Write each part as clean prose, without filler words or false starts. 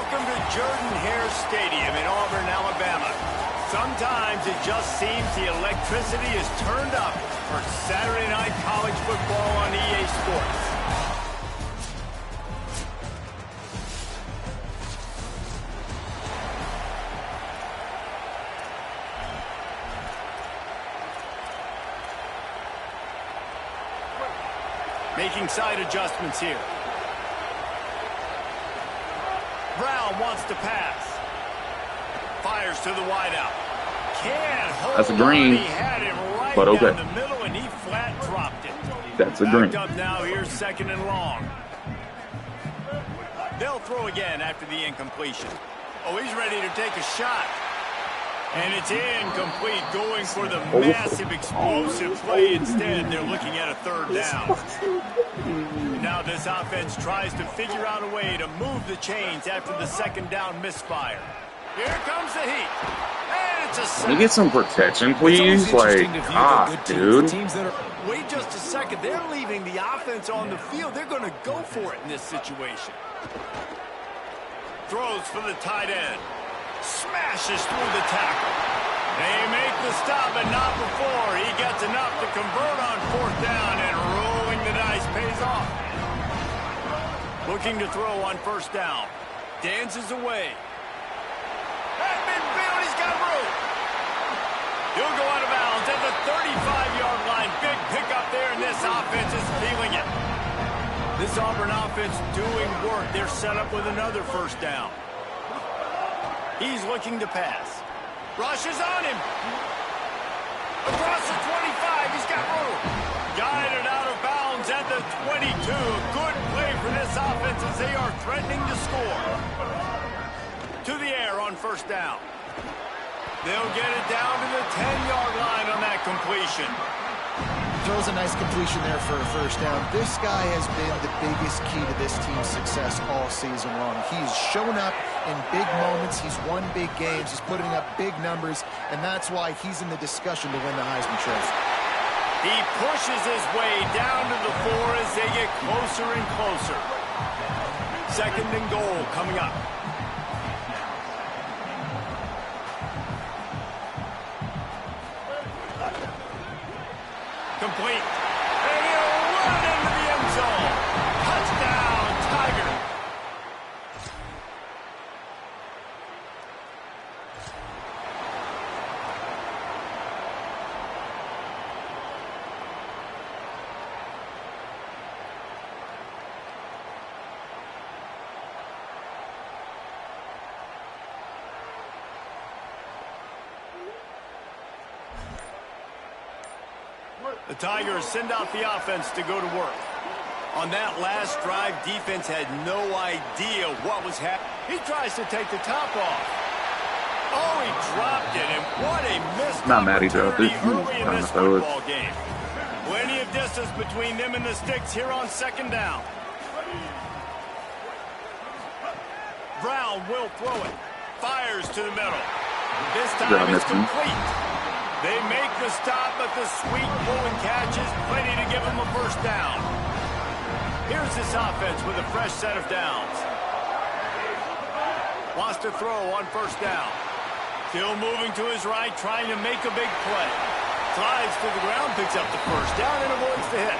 Welcome to Jordan-Hare Stadium in Auburn, Alabama. Sometimes it just seems the electricity is turned up for Saturday night college football on EA Sports. Making side adjustments here. Brown wants to pass. Fires to the wideout. Can't hold. That's a green. He had him right but okay. down the middle, and he flat dropped it. That's a green. Backed up now. Here's 2nd and long. They'll throw again after the incompletion. Oh, he's ready to take a shot. And it's incomplete, going for the massive explosive play instead. They're looking at a 3rd down. And now this offense tries to figure out a way to move the chains after the 2nd down misfire. Here comes the heat. And it's a sack. Can you get some protection, please? Like, dude. Wait just a second. They're leaving the offense on the field. They're going to go for it in this situation. Throws for the tight end. Smashes through the tackle. They make the stop, but not before. He gets enough to convert on 4th down, and rolling the dice pays off. Looking to throw on 1st down. Dances away. At midfield, he's got room. He'll go out of bounds at the 35-yard line. Big pickup there, and this offense is feeling it. This Auburn offense doing work. They're set up with another 1st down. He's looking to pass. Rushes on him. Across the 25, he's got room. Guided out of bounds at the 22. A good play for this offense as they are threatening to score. To the air on 1st down. They'll get it down to the 10-yard line on that completion. Throws a nice completion there for a 1st down. This guy has been the biggest key to this team's success all season long. He's shown up in big moments. He's won big games. He's putting up big numbers, and that's why he's in the discussion to win the Heisman Trophy. He pushes his way down to the 4 as they get closer and closer. 2nd and goal coming up. Complete. And he'll run into the end zone. Touchdown, Tiger. The Tigers send out the offense to go to work. On that last drive, defense had no idea what was happening. He tries to take the top off. Oh, he dropped it, and what a missed opportunity early in this football game. Plenty of distance between them and the sticks here on 2nd down. Brown will throw it. Fires to the middle. This time it's complete. They make the stop, but the sweet pull and catch is plenty to give them a 1st down. Here's this offense with a fresh set of downs. Wants to throw on 1st down. Still moving to his right, trying to make a big play. Slides to the ground, picks up the 1st down, and avoids the hit.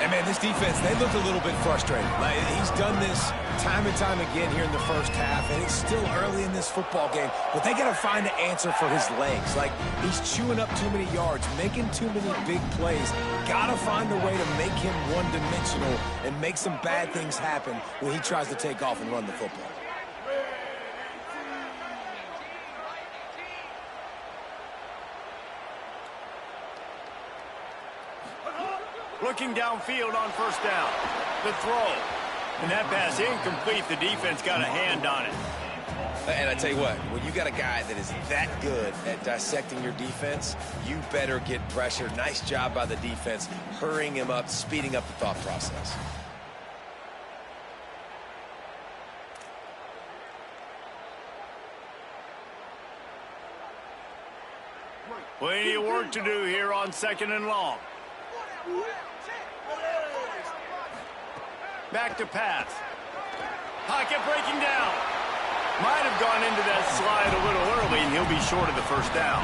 And, man, this defense, they look a little bit frustrated. Like, he's done this time and time again here in the 1st half, and it's still early in this football game, but they got to find an answer for his legs. Like, he's chewing up too many yards, making too many big plays. Got to find a way to make him one-dimensional and make some bad things happen when he tries to take off and run the football. Looking downfield on 1st down. The throw. And that pass incomplete. The defense got a hand on it. And I tell you what, when you got a guy that is that good at dissecting your defense, you better get pressure. Nice job by the defense, hurrying him up, speeding up the thought process. Plenty of work to do here on 2nd and long. Back to pass. Pocket breaking down. gone into that slide a little early, and he'll be short of the first down.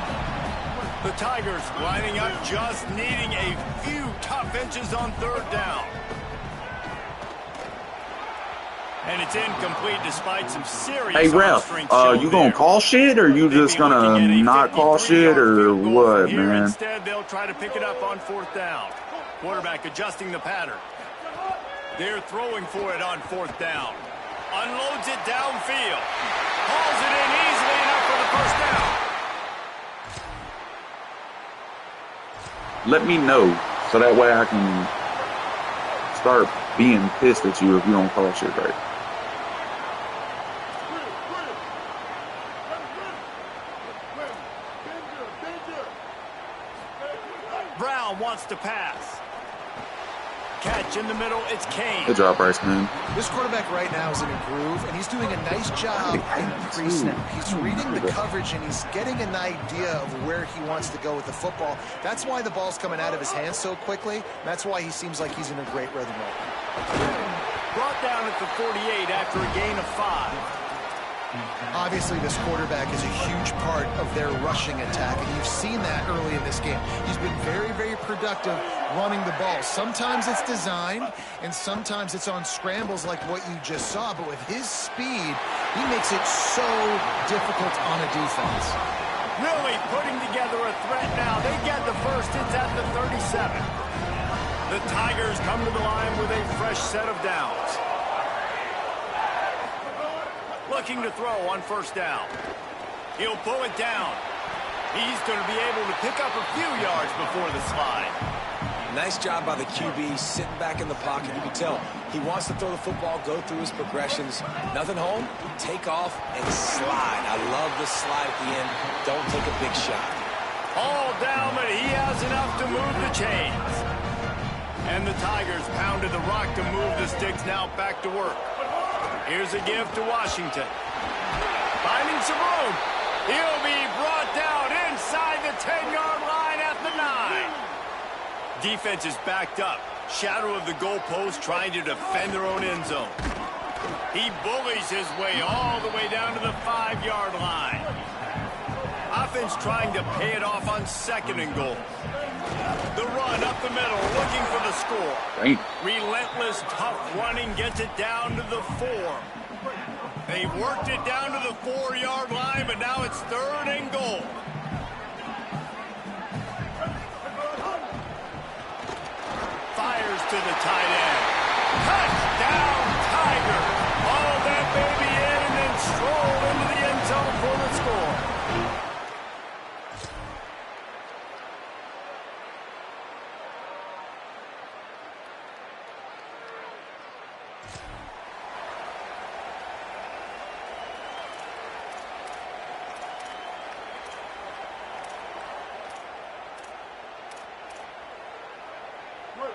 The Tigers lining up, just needing a few tough inches on third down. And it's incomplete despite some serious Hey, ref, you gonna call shit, or you just gonna not call shit, or what, man? Instead, they'll try to pick it up on fourth down. Quarterback adjusting the pattern. They're throwing for it on fourth down. Unloads it downfield. Hauls it in easily enough for the first down. Let me know, so that way I can start being pissed at you if you don't call shit right. Brown wants to pass. Catch in the middle, it's Kane. Good job, Bryce, man. This quarterback right now is in a groove, and he's doing a nice job in pre-snap. He's reading the coverage, and he's getting an idea of where he wants to go with the football. That's why the ball's coming out of his hands so quickly. That's why he seems like he's in a great rhythm right now. Brought down at the 48 after a gain of 5. Obviously, this quarterback is a huge part of their rushing attack, and you've seen that early in this game. He's been very, very productive running the ball. Sometimes it's designed, and sometimes it's on scrambles like what you just saw, but with his speed, he makes it so difficult on a defense. Really putting together a threat now. They get the first. It's at the 37. The Tigers come to the line with a fresh set of downs. Looking to throw on first down. He'll pull it down. He's going to be able to pick up a few yards before the slide. Nice job by the QB, sitting back in the pocket. You can tell he wants to throw the football, go through his progressions. Nothing home, take off, and slide. I love the slide at the end. Don't take a big shot. All down, but he has enough to move the chains. And the Tigers pounded the rock to move the sticks now back to work. Here's a give to Washington. Finding some room. He'll be brought down inside the 10-yard line at the 9. Defense is backed up. Shadow of the goalpost trying to defend their own end zone. He bullies his way all the way down to the 5-yard line. Offense trying to pay it off on second and goal. The run up the middle, looking for the score. Right. Relentless, tough running gets it down to the 4. They worked it down to the 4-yard line, but now it's third and goal. Fires to the tight end. Touchdown, Tiger. Haul that baby in and then stroll into the end zone for the score.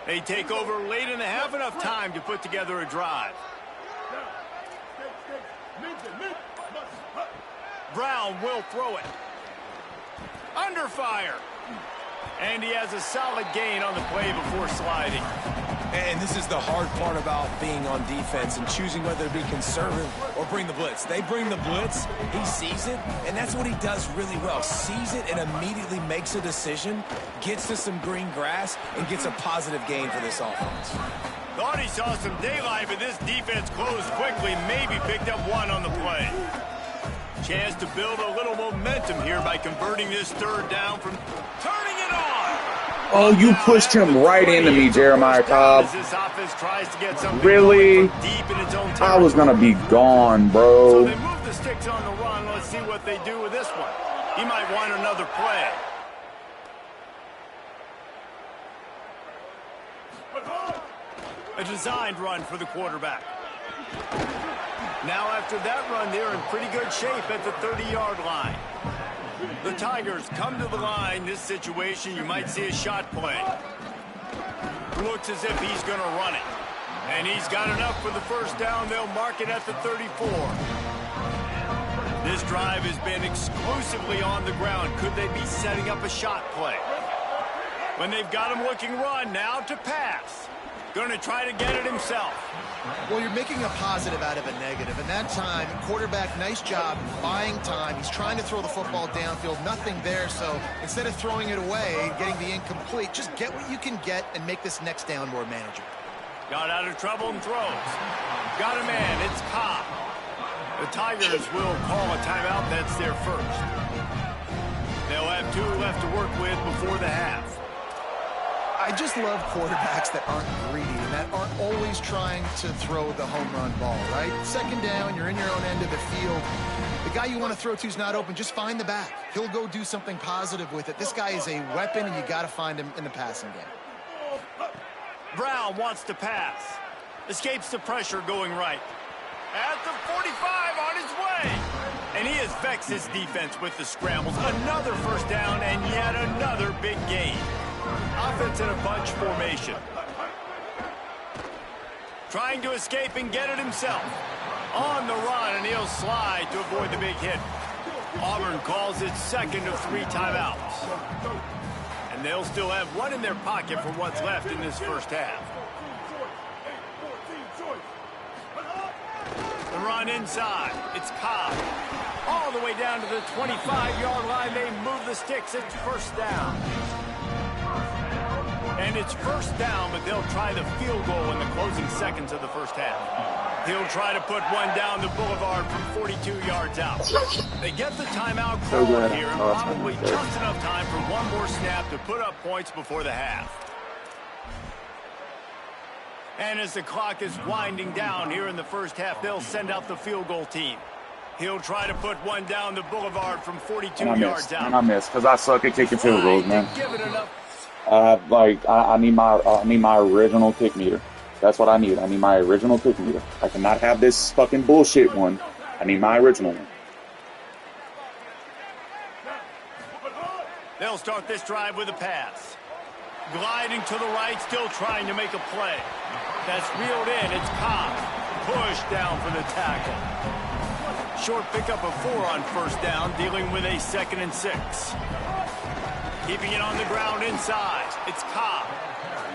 They take over late in the half, enough time to put together a drive. Brown will throw it. Under fire. And he has a solid gain on the play before sliding. And this is the hard part about being on defense and choosing whether to be conservative or bring the blitz. They bring the blitz, he sees it, and that's what he does really well. Sees it and immediately makes a decision, gets to some green grass, and gets a positive gain for this offense. Thought he saw some daylight, but this defense closed quickly, maybe picked up one on the play. Chance to build a little momentum here by converting this third down from turning it on. Oh, you pushed him right into me, Jeremiah Cobb. Really? I was going to be gone, bro. So they move the sticks on the run. Let's see what they do with this one. He might want another play. A designed run for the quarterback. Now after that run, they're in pretty good shape at the 30-yard line. The Tigers come to the line. This situation, you might see a shot play. Looks as if he's going to run it. And he's got enough for the first down. They'll mark it at the 34. This drive has been exclusively on the ground. Could they be setting up a shot play? When they've got him looking run, now to pass. Going to try to get it himself. Well, you're making a positive out of a negative. And that time, quarterback, nice job buying time. He's trying to throw the football downfield. Nothing there. So instead of throwing it away, getting the incomplete, just get what you can get and make this next down more manageable. Got out of trouble and throws. Got a man. It's Cobb. The Tigers will call a timeout. That's their first. They'll have 2 left to work with before the half. I just love quarterbacks that aren't greedy and that aren't always trying to throw the home run ball, right? Second down, you're in your own end of the field. The guy you want to throw to is not open. Just find the back. He'll go do something positive with it. This guy is a weapon, and you got to find him in the passing game. Brown wants to pass. Escapes the pressure going right. At the 45 on his way. And he has vexed his defense with the scrambles. Another first down and yet another big gain. Offense in a bunch formation. Trying to escape and get it himself. On the run, and he'll slide to avoid the big hit. Auburn calls its second of 3 timeouts. And they'll still have 1 in their pocket for what's left in this first half. The run inside. It's Cobb. All the way down to the 25-yard line. They move the sticks. It's first down. And it's first down, but they'll try the field goal in the closing seconds of the first half. He'll try to put one down the boulevard from 42 yards out. They get the timeout called here, and probably just enough time for one more snap to put up points before the half. And as the clock is winding down here in the first half, they'll send out the field goal team. He'll try to put one down the boulevard from 42 yards out. And I missed because I suck at kicking field goals, man. Give it enough. I need my original kick meter. That's what I need. I need my original kick meter. I cannot have this fucking bullshit one. I need my original one. They'll start this drive with a pass. Gliding to the right, still trying to make a play. That's reeled in. It's Cobb. Pushed down for the tackle. Short pickup of 4 on first down, dealing with a 2nd and 6. Keeping it on the ground inside. It's Cobb.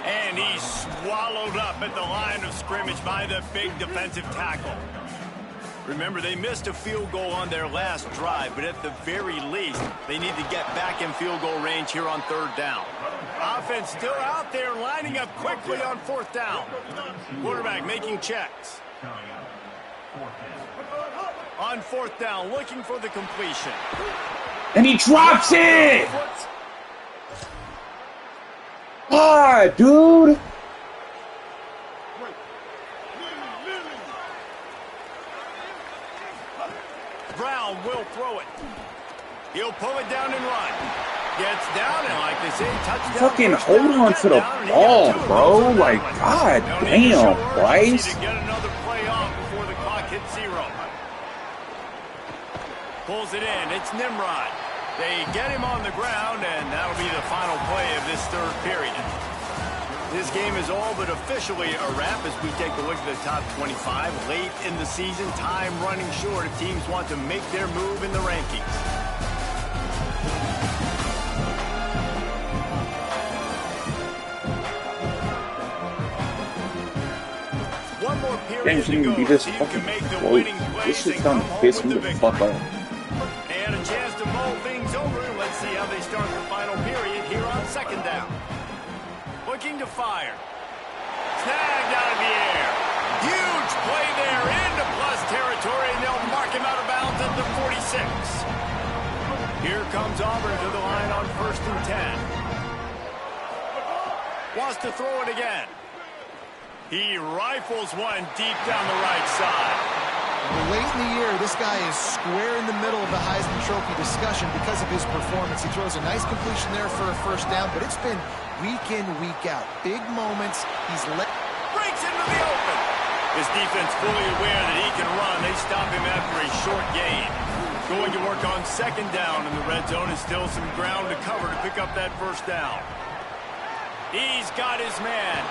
And he's swallowed up at the line of scrimmage by the big defensive tackle. Remember, they missed a field goal on their last drive, but at the very least, they need to get back in field goal range here on 3rd down. Offense still out there, lining up quickly on 4th down. Quarterback making checks. On 4th down, looking for the completion. And he drops it! Ah, dude! Brown will throw it. He'll pull it down and run. Gets down, and like they say, touchdown. Fucking hold on to the ball, bro. Like, god damn, Bryce. To get another play off before the clock hits 0. Pulls it in. It's Nimrod. They get him on the ground, and that'll be the final play of this 3rd period. This game is all but officially a wrap as we take a look at the top 25. Late in the season, time running short if teams want to make their move in the rankings. One more period to go. This You fucking can make the close. winning This plays shit's and starting come to home piss with me the the fuck victory. off. And a chance to mull things over. Let's see how they start the final period here on 2nd down. Looking to fire. Snagged out of the air. Huge play there into plus territory, and they'll mark him out of bounds at the 46. Here comes Auburn to the line on 1st and 10. Wants to throw it again. He rifles one deep down the right side. Late in the year, this guy is square in the middle of the Heisman Trophy discussion because of his performance. He throws a nice completion there for a first down, but it's been week in, week out. Big moments. He's breaks into the open. His defense fully aware that he can run. They stop him after a short gain. Going to work on 2nd down in the red zone, and still some ground to cover to pick up that first down. He's got his man.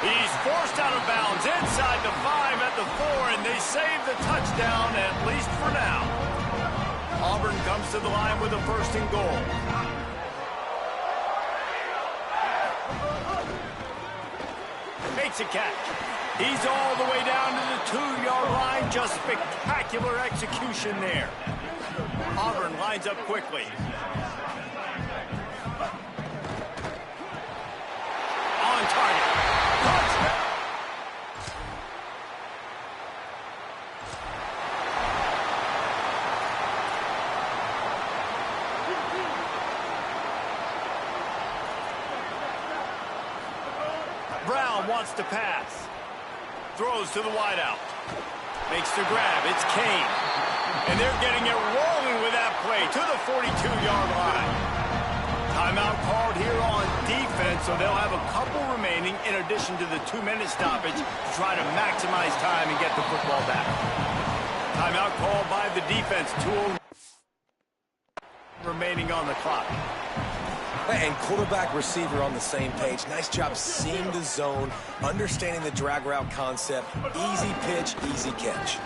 He's forced out of bounds inside the 5 at the 4, and they save the touchdown, at least for now. Auburn comes to the line with a 1st and goal. makes a catch. He's all the way down to the 2-yard line. Just spectacular execution there. Auburn lines up quickly. On target. Touchdown. Brown wants to pass. Throws to the wideout. Makes the grab. It's Kane. And they're getting it rolling with that play to the 42-yard line. Timeout called here on defense, so they'll have a couple remaining in addition to the 2-minute stoppage to try to maximize time and get the football back. Timeout called by the defense. 2 remaining on the clock. And quarterback receiver on the same page. Nice job seeing the zone, understanding the drag route concept. Easy pitch, easy catch.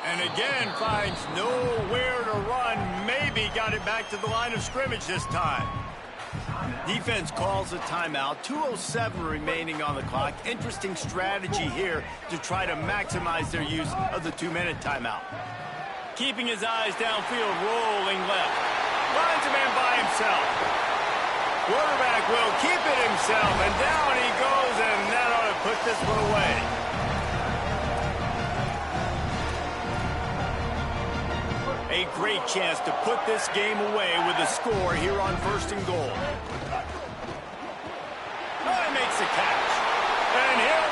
And again, finds nowhere to run. Maybe got it back to the line of scrimmage this time. Defense calls a timeout. 2:07 remaining on the clock. Interesting strategy here to try to maximize their use of the 2-minute timeout. Keeping his eyes downfield, rolling left. Finds a man by himself. Quarterback will keep it himself, and down he goes, and that ought to put this one away. A great chance to put this game away with a score here on 1st and goal. Oh, he makes the catch. And here.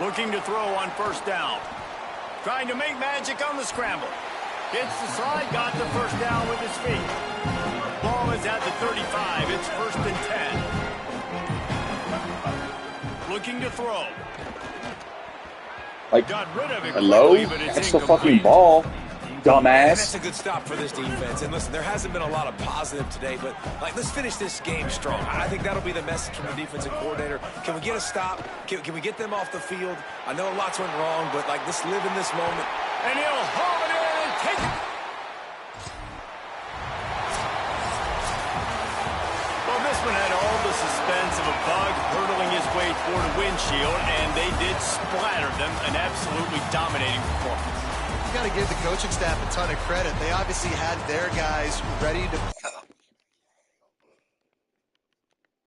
Looking to throw on 1st down. Trying to make magic on the scramble. Hits the slide, got the 1st down with his feet. Ball is at the 35. It's 1st and 10. Looking to throw. Like, got rid of it hello? quickly, but it's That's the incomplete. fucking ball. And Dumbass. that's a good stop for this defense. And listen, there hasn't been a lot of positive today, but let's finish this game strong. I think that'll be the message from the defensive coordinator. Can we get a stop? Can we get them off the field? I know lots went wrong, but let's live in this moment. And he'll haul it in and take it. Well, this one had all the suspense of a bug hurtling his way toward a windshield, and they did splatter them. An absolutely dominating performance. Got to give the coaching staff a ton of credit. They obviously had their guys ready to